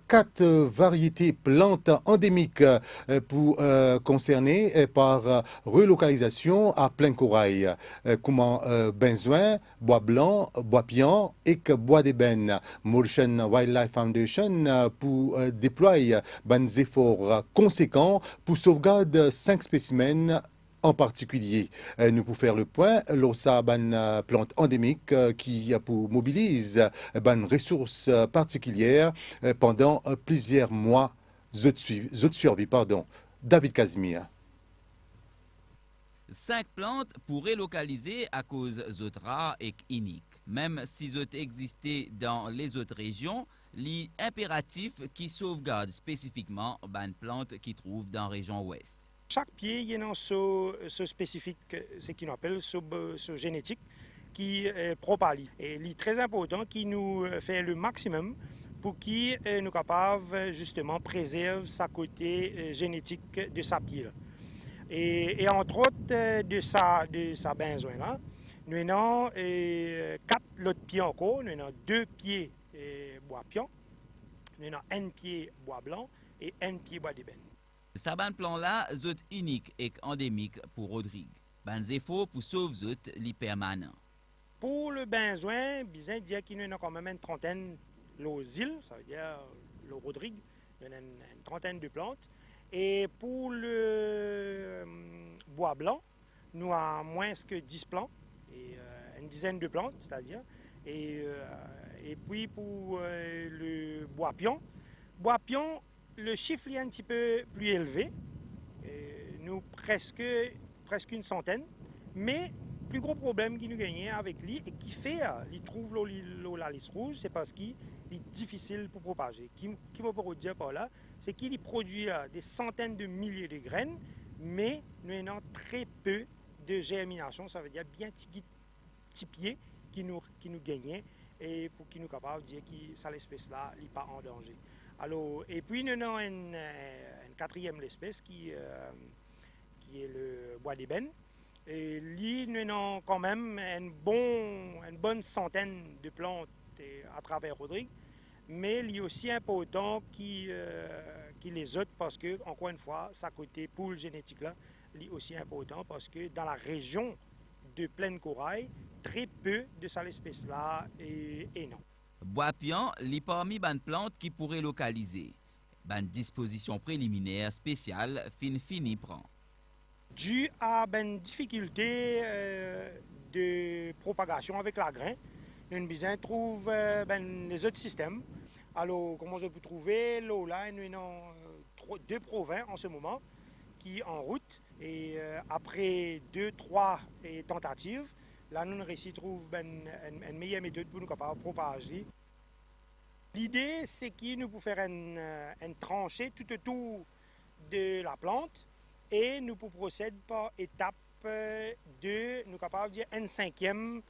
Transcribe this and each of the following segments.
4 variétés plantes endémiques pour concernées par relocalisation à plein corail, comme benzoin, bois blanc, bois pion et bois d'ébène. Mauritian Wildlife Foundation pour déployer des efforts conséquents pour sauvegarder 5 spécimens en particulier. Nous pouvons faire le point, l'OSA une plante endémique qui mobilise une ressource particulière pendant plusieurs mois de survie. David Casimir. 5 plantes pour relocaliser à cause d'autres rares et uniques. Même si d'autres existaient dans les autres régions, l'impératif qui sauvegarde spécifiquement une plante qui trouve dans la région ouest. Chaque pied, il y a ce spécifique, ce qu'on appelle ce génétique, qui propage. Et il est très important qu'il nous fait le maximum pour qu'il nous capable justement préserver sa côté génétique de sa pied. Et entre autres de sa benzoin là, nous avons 4 autres pieds encore, nous avons 2 pieds bois pion, nous avons un pied bois blanc et un pied bois d'ébène. Ce plan-là est unique et endémique pour Rodrigue. Les efforts pour sauver les permanents. Pour le benzoin, bien dire qu'il y en a quand même une trentaine aux îles, ça veut dire le Rodrigue, il y en a une trentaine de plantes. Et pour le bois blanc, nous avons moins que 10 plants, et une dizaine de plantes, c'est-à-dire. Et puis pour le bois pion, le chiffre est un petit peu plus élevé, nous presque une centaine, mais le plus gros problème qui nous gagne avec lui et qui fait qu'il trouve la liste rouge, c'est parce qu'il est difficile pour propager. Qui me peut dire par là, c'est qu'il produit des centaines de milliers de graines, mais nous avons très peu de germination, ça veut dire bien petit pied qui nous gagne et pour qui nous capable de dire que cette espèce-là n'est pas en danger. Alors, et puis nous avons une quatrième espèce qui est le bois d'ébène. Et lui, nous avons quand même une bonne centaine de plantes à travers Rodrigue, mais il est aussi important qu'il les autres parce que, encore une fois, sa côté poule génétique là, il est aussi important parce que dans la région de Plaine Corail, très peu de cette espèce là est non. Bois pion est parmi les plantes qui pourraient localiser. Une disposition préliminaire spéciale fini prend. Dû à une difficulté de propagation avec la grain, nous avons besoin de trouver les autres systèmes. Alors, comment je peux trouver? Là, nous avons 2 provinces en ce moment qui sont en route. Et après 2-3 tentatives, là, nous avons réussi à trouver une meilleure méthode pour nous capables de propager. L'idée, c'est que nous pouvons faire une tranchée tout autour de la plante. Et nous pouvons procéder par étape de, nous capables de dire, 1/5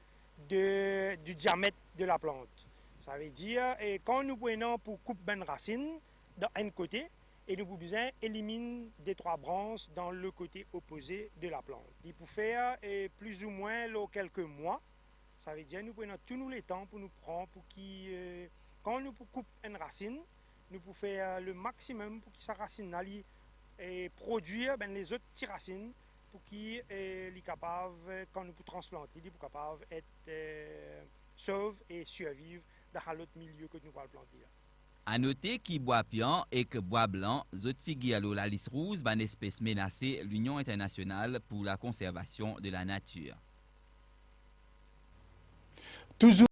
du diamètre de la plante. Ça veut dire, et quand nous prenons pour couper une racine dans un côté, et nous pouvons bien éliminer des 3 branches dans le côté opposé de la plante. Il peut faire plus ou moins quelques mois. Ça veut dire, nous prenons tous les temps pour nous prendre, pour qu'il, quand nous coupons une racine, nous pouvons faire le maximum pour que sa racine n'aille et produire les autres petites racines pour qu'ils soient capables, quand nous pouvons transplanter, ils soient capables d'être sauvés et survivre dans l'autre milieu que nous pouvons planter. À noter que bois pion et que bois blanc, autres figurent à la liste rouge d'une espèce menacée l'Union internationale pour la conservation de la nature. Toujours